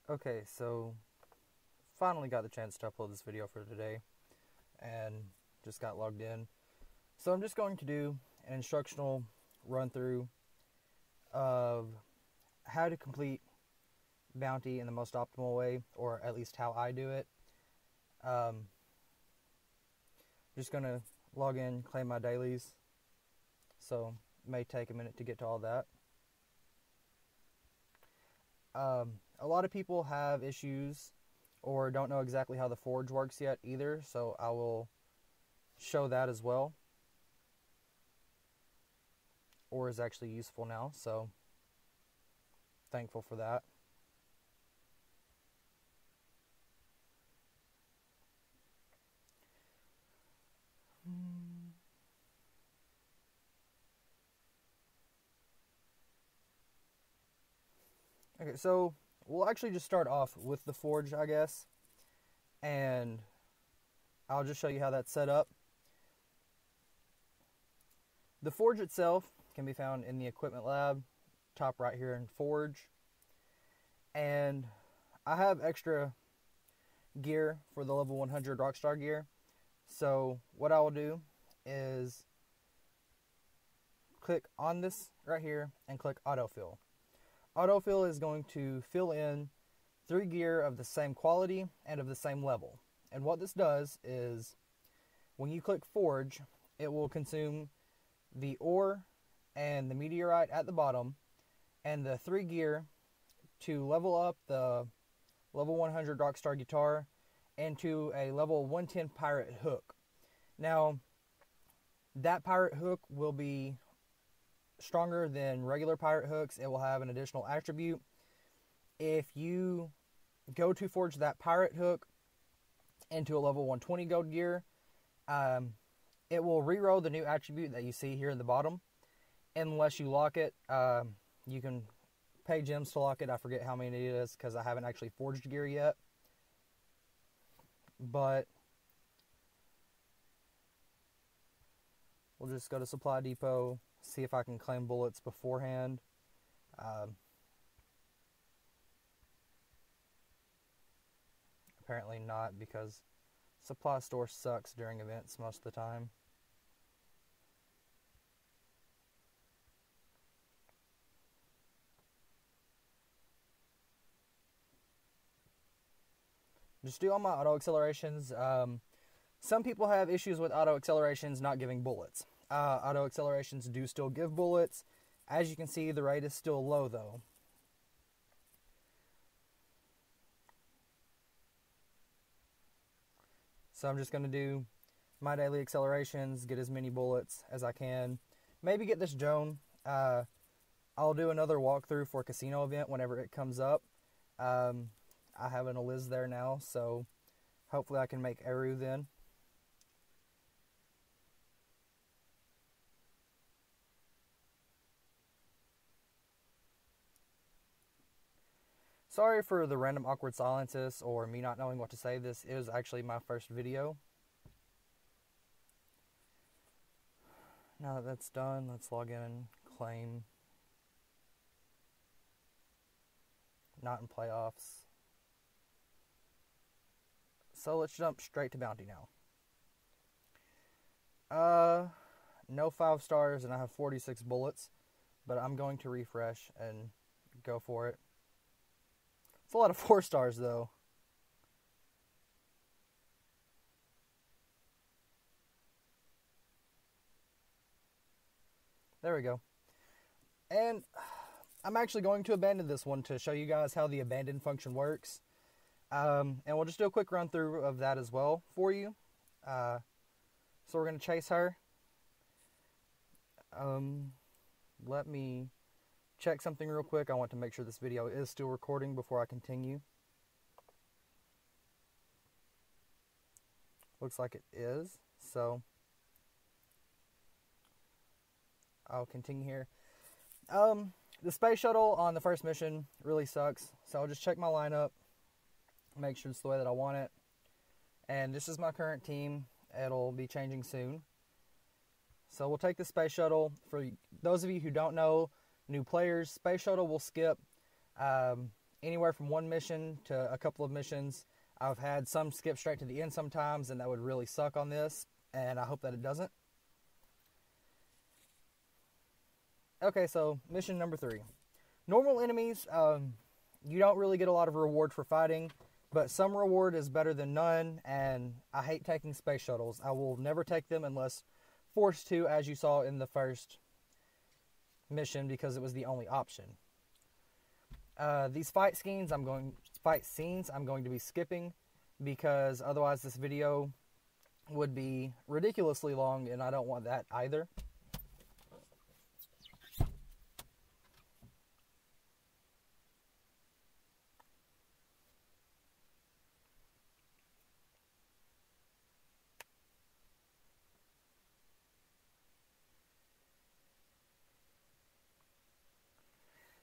Okay, so finally got the chance to upload this video for today and just got logged in. So I'm just going to do an instructional run through of how to complete bounty in the most optimal way, or at least how I do it. Just going to log in, claim my dailies, so it may take a minute to get to all that. A lot of people have issues or don't know exactly how the forge works yet either, so I will show that as well, or is actually useful now, so thankful for that. Okay, so we'll actually just start off with the forge, I guess, and I'll just show you how that's set up. The forge itself can be found in the equipment lab, top right here in forge, and I have extra gear for the level 100 Rockstar gear. So what I will do is click on this right here and click autofill. Autofill is going to fill in 3 gear of the same quality and of the same level. And what this does is when you click forge, it will consume the ore and the meteorite at the bottom and the 3 gear to level up the level 100 Rockstar guitar into a level 110 pirate hook. Now, that pirate hook will be stronger than regular pirate hooks. It will have an additional attribute. If you go to forge that pirate hook into a level 120 gold gear, it will reroll the new attribute that you see here in the bottom, unless you lock it. You can pay gems to lock it. I forget how many it is because I haven't actually forged gear yet. But we'll just go to Supply Depot, see if I can claim bullets beforehand. Apparently not, because supply store sucks during events most of the time. Just do all my auto accelerations. Some people have issues with auto accelerations not giving bullets. Auto accelerations do still give bullets. As you can see, the rate is still low though. So I'm just going to do my daily accelerations, get as many bullets as I can. Maybe get this Joan. I'll do another walkthrough for casino event whenever it comes up. I have an Eliz there now, so hopefully I can make Eru then. Sorry for the random awkward silences or me not knowing what to say. This is actually my first video. Now that that's done, let's log in and claim. Not in playoffs. So let's jump straight to bounty now. No 5 stars and I have 46 bullets, but I'm going to refresh and go for it. It's a lot of 4 stars though. There we go. And I'm actually going to abandon this one to show you guys how the abandon function works. And we'll just do a quick run through of that as well for you. So we're going to chase her. Let me check something real quick. I want to make sure this video is still recording before I continue. Looks like it is. So I'll continue here. The space shuttle on the first mission really sucks. So I'll just check my lineup, make sure it's the way that I want it. And this is my current team. It'll be changing soon. So we'll take the space shuttle. For those of you who don't know, new players, space shuttle will skip anywhere from one mission to a couple of missions. I've had some skip straight to the end sometimes, and that would really suck on this, and I hope that it doesn't. Okay, so mission number 3. Normal enemies, you don't really get a lot of reward for fighting, but some reward is better than none, and I hate taking space shuttles. I will never take them unless forced to, as you saw in the first mission, because it was the only option. These fight scenes I'm going to be skipping, because otherwise this video would be ridiculously long, and I don't want that either.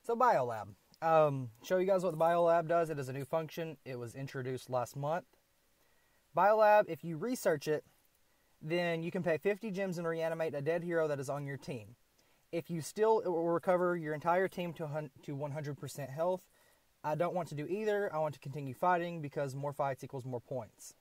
So Biolab. Show you guys what the Biolab does. It is a new function. It was introduced last month. Biolab, if you research it, then you can pay 50 gems and reanimate a dead hero that is on your team. If you still, it will recover your entire team to 100% health. I don't want to do either. I want to continue fighting because more fights equals more points.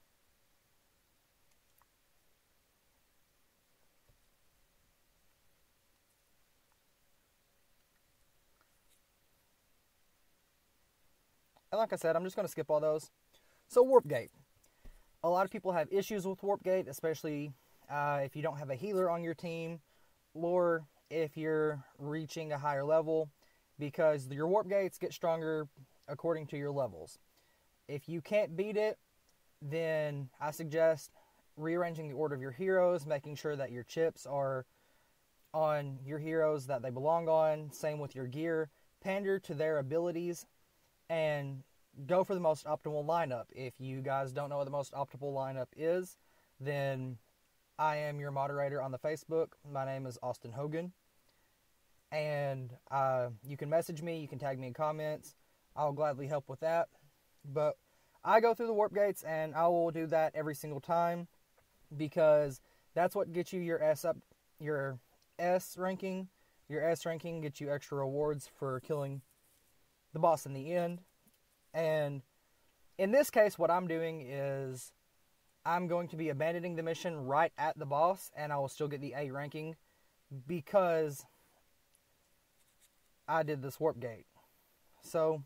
And like I said, I'm just going to skip all those. So Warp Gate. A lot of people have issues with Warp Gate, especially if you don't have a healer on your team, or if you're reaching a higher level, because your Warp Gates get stronger according to your levels. If you can't beat it, then I suggest rearranging the order of your heroes, making sure that your chips are on your heroes that they belong on. Same with your gear. Pander to their abilities and go for the most optimal lineup. If you guys don't know what the most optimal lineup is, then I am your moderator on the Facebook. My name is Austin Hogan. And you can message me, you can tag me in comments. I'll gladly help with that. But I go through the Warp Gates, and I will do that every single time, because that's what gets you your S ranking. Your S ranking gets you extra rewards for killing the boss in the end. And in this case, what I'm doing is I'm going to be abandoning the mission right at the boss, and I will still get the A ranking because I did this Warp Gate. So,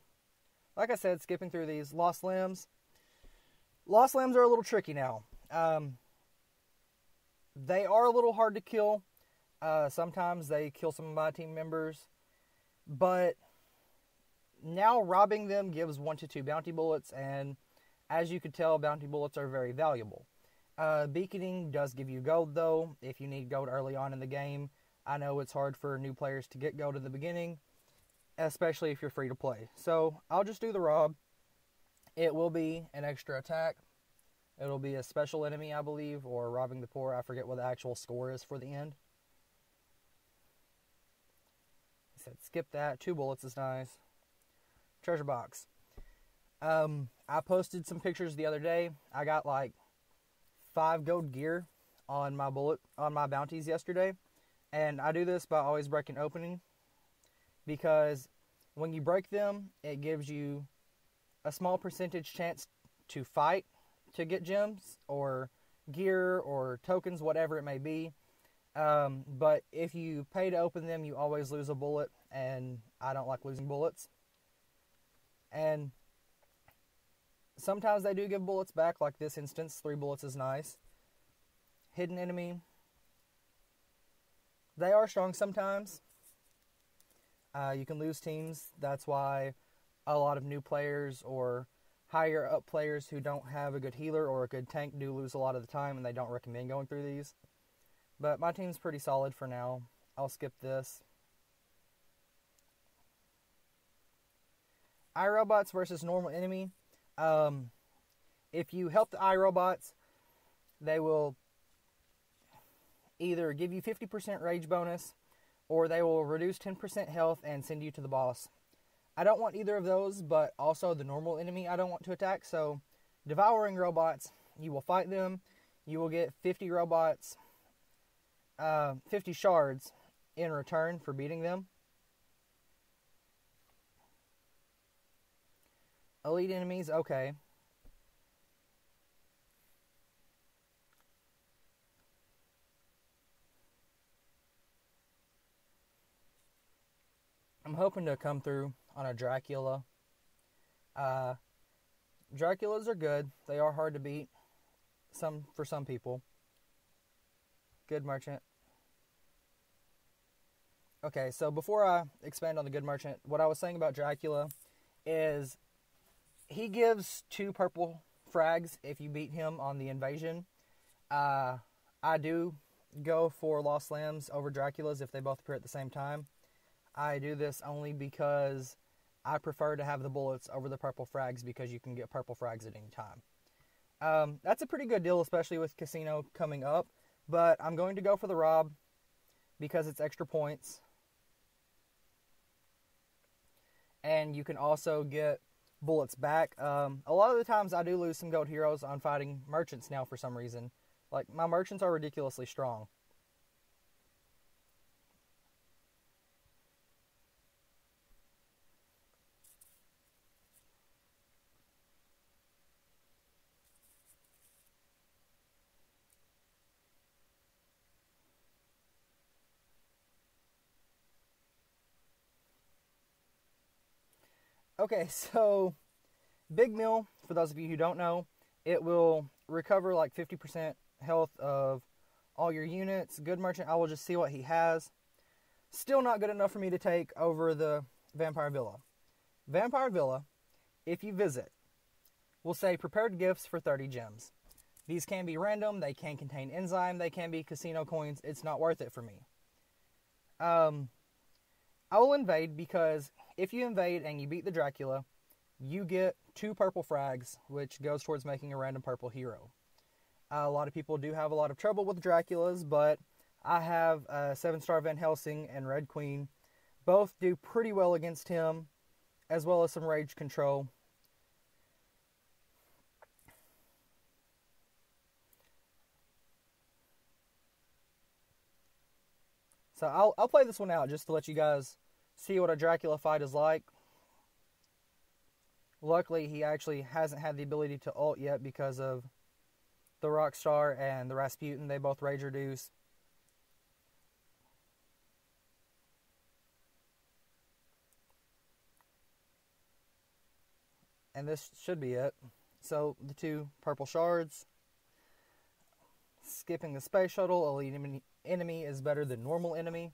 like I said, skipping through these. Lost Limbs. Lost Limbs are a little tricky now. They are a little hard to kill. Sometimes they kill some of my team members, but now robbing them gives 1 to 2 bounty bullets, and as you could tell, bounty bullets are very valuable. Beaconing does give you gold, though, if you need gold early on in the game. I know it's hard for new players to get gold at the beginning, especially if you're free to play. So I'll just do the rob. It will be an extra attack. It'll be a special enemy, I believe, or robbing the poor. I forget what the actual score is for the end. I said skip that. 2 bullets is nice. Treasure box. I posted some pictures the other day. I got like 5 gold gear on my bounties yesterday, and I do this by always breaking opening, because when you break them, it gives you a small percentage chance to fight to get gems or gear or tokens, whatever it may be. But if you pay to open them, you always lose a bullet, and I don't like losing bullets. And sometimes they do give bullets back, like this instance. 3 bullets is nice. Hidden enemy. They are strong sometimes. You can lose teams. That's why a lot of new players or higher up players who don't have a good healer or a good tank do lose a lot of the time, and they don't recommend going through these. But my team's pretty solid for now. I'll skip this. iRobots versus normal enemy. If you help the iRobots, they will either give you 50% rage bonus, or they will reduce 10% health and send you to the boss. I don't want either of those, but also the normal enemy I don't want to attack. So, devouring robots, you will fight them. You will get 50 robots, 50 shards in return for beating them. Elite enemies, okay. I'm hoping to come through on a Dracula. Uh, Draculas are good. They are hard to beat. For some people. Good merchant. Okay, so before I expand on the good merchant, what I was saying about Dracula is he gives 2 purple frags if you beat him on the invasion. I do go for Lost Lambs over Draculas if they both appear at the same time. I do this only because I prefer to have the bullets over the purple frags because you can get purple frags at any time. That's a pretty good deal, especially with Casino coming up. But I'm going to go for the Rob because it's extra points. And you can also get bullets back. A lot of the times I do lose some gold heroes on fighting merchants now for some reason. Like, my merchants are ridiculously strong. Okay, so Big Mill, for those of you who don't know, it will recover like 50% health of all your units. Good Merchant, I will just see what he has. Still not good enough for me to take over the Vampire Villa. Vampire Villa, if you visit, will say prepared gifts for 30 gems. These can be random, they can contain enzyme, they can be casino coins. It's not worth it for me. I will invade because if you invade and you beat the Dracula, you get 2 purple frags, which goes towards making a random purple hero. A lot of people do have a lot of trouble with Draculas, but I have 7-star Van Helsing and Red Queen. Both do pretty well against him, as well as some rage control. So I'll play this one out just to let you guys see what a Dracula fight is like. Luckily, he actually hasn't had the ability to ult yet because of the Rockstar and the Rasputin. They both rage reduce. And this should be it. So, the 2 purple shards. Skipping the space shuttle. Elite enemy is better than normal enemy.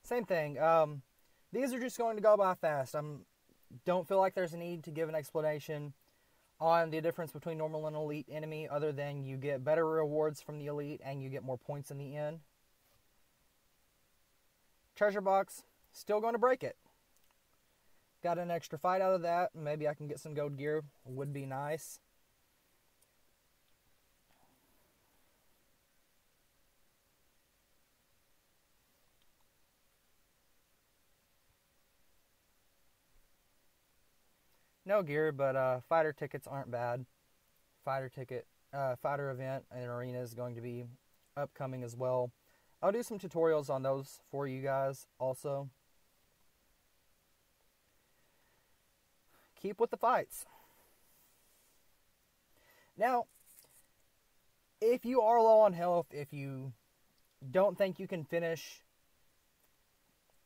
Same thing. These are just going to go by fast. Don't feel like there's a need to give an explanation on the difference between normal and elite enemy, other than you get better rewards from the elite and you get more points in the end. Treasure box, still going to break it. Got an extra fight out of that. Maybe I can get some gold gear. Would be nice. No gear, but fighter tickets aren't bad. Fighter event and arena is going to be upcoming as well. I'll do some tutorials on those for you guys also. Keep with the fights. Now, if you are low on health, if you don't think you can finish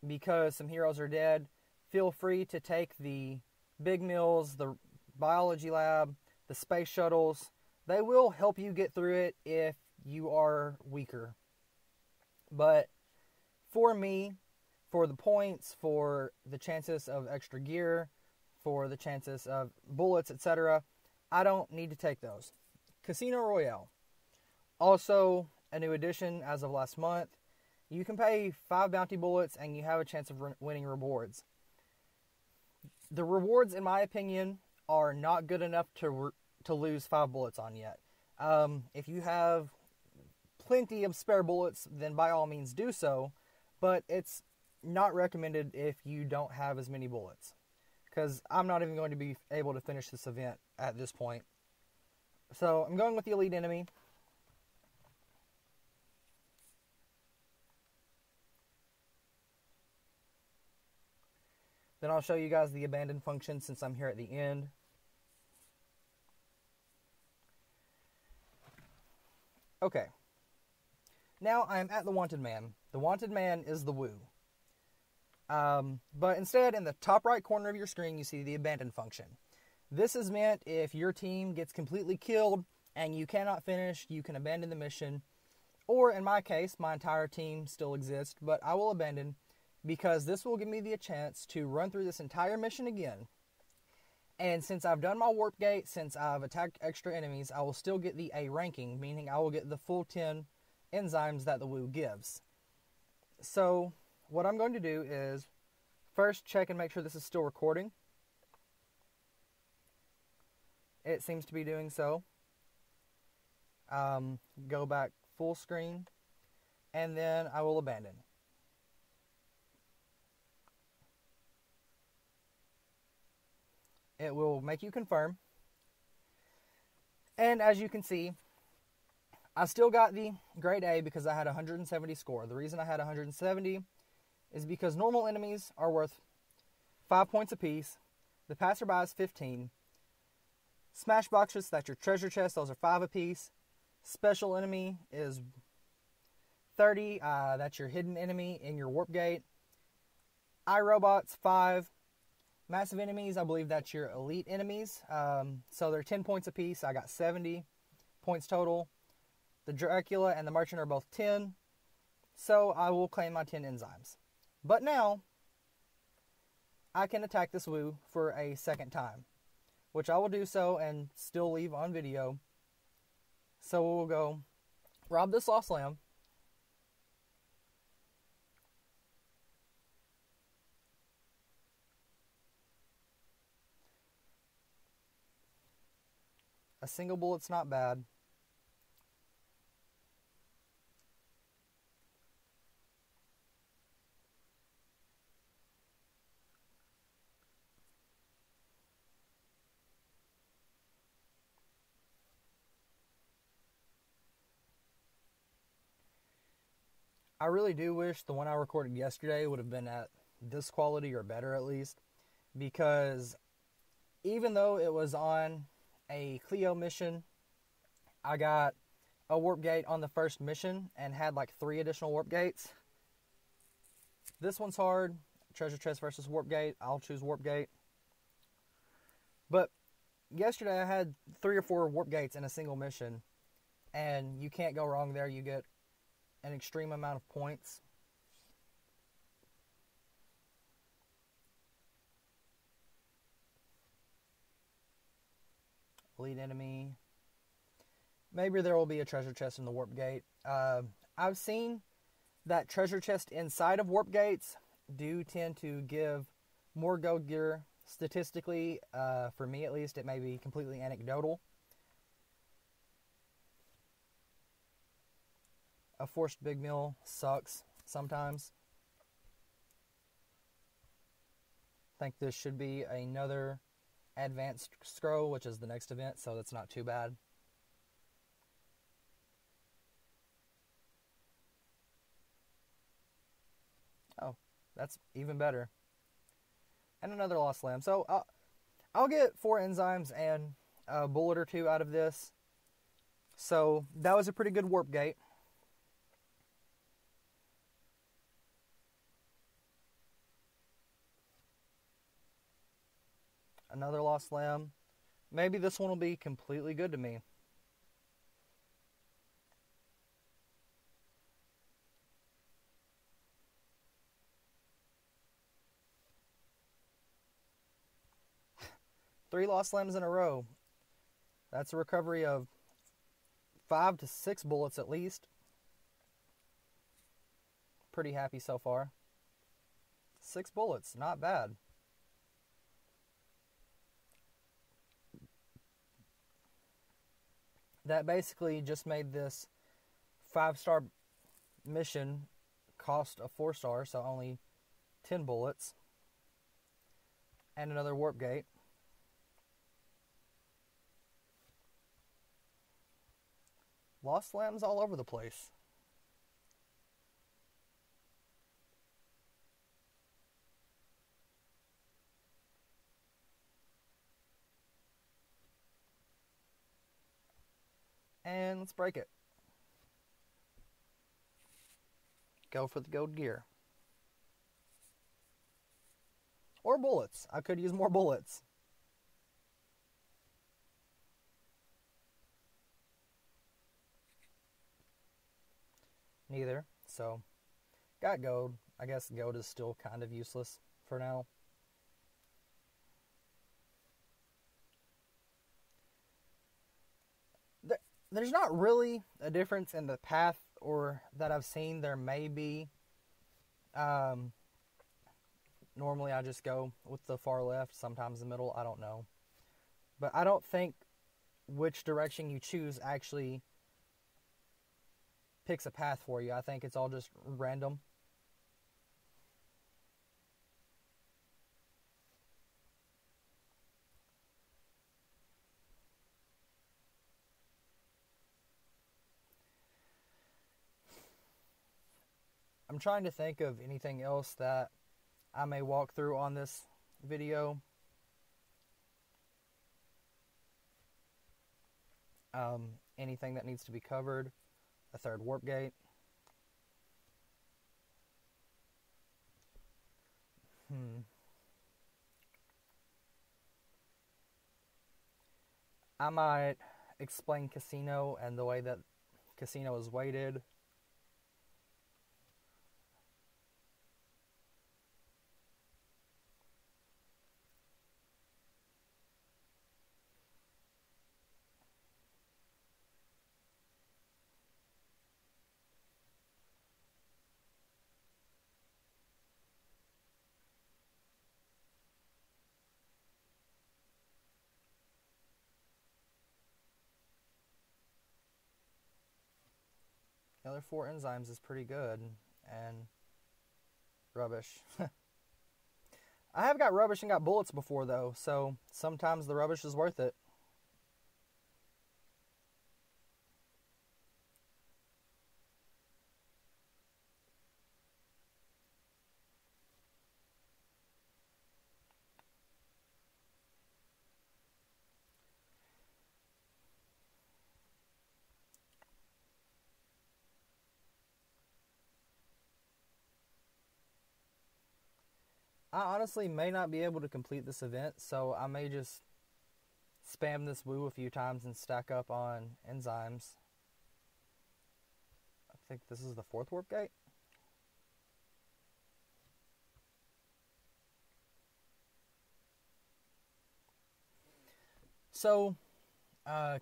because some heroes are dead, feel free to take the big mills, the biology lab, the space shuttles. They will help you get through it if you are weaker. But for me, for the points, for the chances of extra gear, for the chances of bullets, etc., I don't need to take those. Casino Royale. Also, a new addition as of last month. You can pay 5 bounty bullets and you have a chance of winning rewards. The rewards, in my opinion, are not good enough to lose 5 bullets on yet. If you have plenty of spare bullets, then by all means do so, but it's not recommended if you don't have as many bullets. Because I'm not even going to be able to finish this event at this point. So I'm going with the elite enemy. Then I'll show you guys the abandon function since I'm here at the end. Okay. Now I'm at the Wanted Man. The Wanted Man is the Wu. But instead, in the top right corner of your screen, you see the abandon function. This is meant if your team gets completely killed and you cannot finish, you can abandon the mission. Or in my case, my entire team still exists, but I will abandon because this will give me the chance to run through this entire mission again. And since I've done my warp gate, since I've attacked extra enemies, I will still get the A ranking, meaning I will get the full 10 enzymes that the Wu gives. So what I'm going to do is first check and make sure this is still recording. It seems to be doing so. Go back full screen, and then I will abandon. It will make you confirm. And as you can see, I still got the grade A because I had 170 score. The reason I had 170 is because normal enemies are worth 5 points apiece. The passerby is 15. Smash boxes, that's your treasure chest, those are 5 apiece. Special enemy is 30. That's your hidden enemy in your warp gate. iRobots 5. Massive enemies, I believe that's your elite enemies. So they're 10 points apiece. I got 70 points total. The Dracula and the Merchant are both 10. So I will claim my 10 enzymes. But now, I can attack this Wu for a second time, which I will do so and still leave on video. So we'll go rob this Lost Lamb. A single bullet's not bad. I really do wish the one I recorded yesterday would have been at this quality or better at least, because even though it was on a Cleo mission, I got a warp gate on the first mission and had like 3 additional warp gates. This one's hard. Treasure chest versus warp gate. I'll choose warp gate. But yesterday I had 3 or 4 warp gates in a single mission, and you can't go wrong there. You get an extreme amount of points. Elite enemy. Maybe there will be a treasure chest in the warp gate. I've seen that treasure chest inside of warp gates do tend to give more gold gear statistically. For me at least, it may be completely anecdotal. A forced big meal sucks sometimes. I think this should be another advanced scroll, which is the next event, so that's not too bad. Oh, that's even better. And another Lost Lamb. So I'll get 4 enzymes and a bullet or 2 out of this. So that was a pretty good warp gate. Another Lost Lamb. Maybe this one will be completely good to me. Three Lost Lambs in a row. That's a recovery of 5 to 6 bullets at least. Pretty happy so far. 6 bullets, not bad. That basically just made this 5-star mission cost a 4-star, so only 10 bullets. And another warp gate. Lost limbs all over the place. And let's break it. Go for the gold gear. Or bullets. I could use more bullets. Neither. So, got gold. I guess gold is still kind of useless for now. There's not really a difference in the path, or that I've seen. There may be. Normally I just go with the far left, sometimes the middle, I don't know. But I don't think which direction you choose actually picks a path for you. I think it's all just random. I'm trying to think of anything else that I may walk through on this video. Anything that needs to be covered. A third warp gate. I might explain casino and the way that casino is weighted. The other 4 enzymes is pretty good, and rubbish. I have got rubbish and got bullets before, though, so sometimes the rubbish is worth it. I honestly may not be able to complete this event, so I may just spam this woo a few times and stack up on enzymes. I think this is the 4th warp gate. So,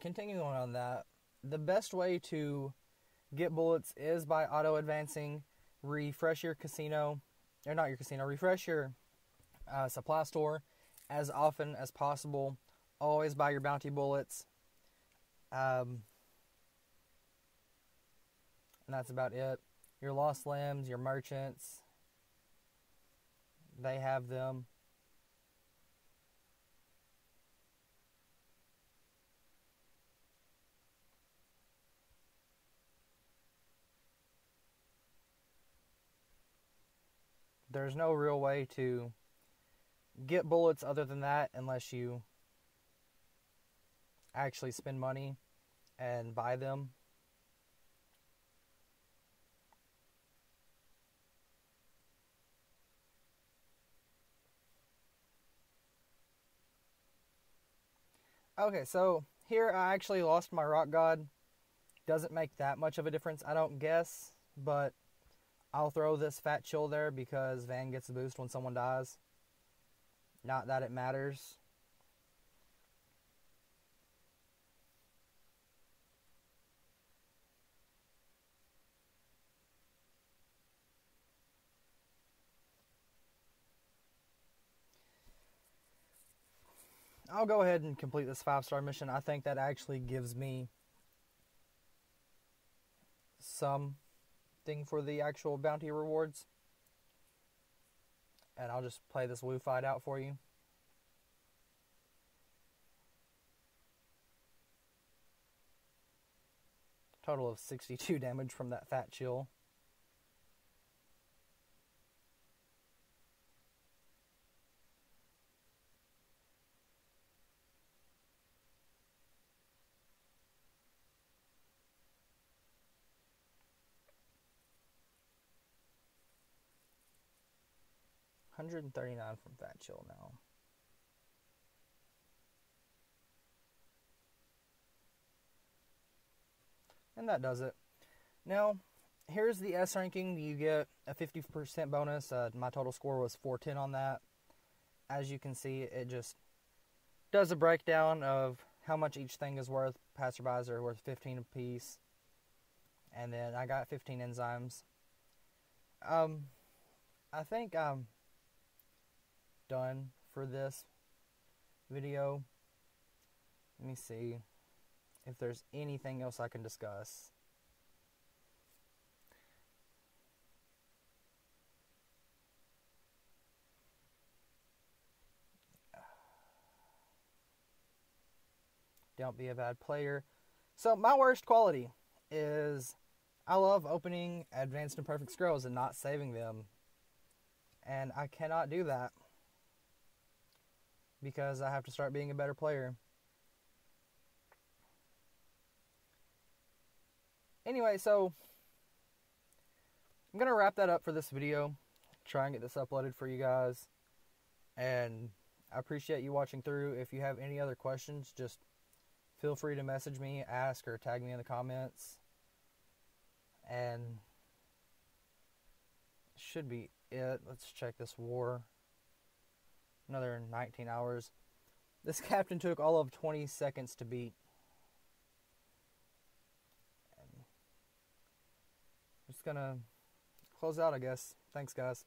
continuing on that, the best way to get bullets is by auto-advancing. Refresh your casino, or not your casino, refresh your supply store as often as possible. Always buy your bounty bullets. And that's about it. Your lost limbs, your merchants, they have them. There's no real way to get bullets other than that unless you actually spend money and buy them. Okay, so here I actually lost my rock god. Doesn't make that much of a difference, I don't guess, but I'll throw this fat chill there because Van gets a boost when someone dies. Not that it matters. I'll go ahead and complete this 5-star mission. I think that actually gives me something for the actual bounty rewards. And I'll just play this woo fight out for you. Total of 62 damage from that fat chill. $139 from Fat Chill now. And that does it. Now, here's the S ranking. You get a 50% bonus. My total score was 410 on that. As you can see, it just does a breakdown of how much each thing is worth. Passerbys are worth 15 apiece. And then I got 15 enzymes. I think I'm done for this video. Let me see if there's anything else I can discuss. Don't be a bad player. So my worst quality is I love opening Advanced Imperfect Scrolls and not saving them. And I cannot do that because I have to start being a better player. Anyway, so I'm going to wrap that up for this video. Try and get this uploaded for you guys. And I appreciate you watching through. If you have any other questions, just feel free to message me, ask, or tag me in the comments. And should be it. Let's check this war. Another 19 hours. This captain took all of 20 seconds to beat. And I'm just gonna close out, I guess. Thanks, guys.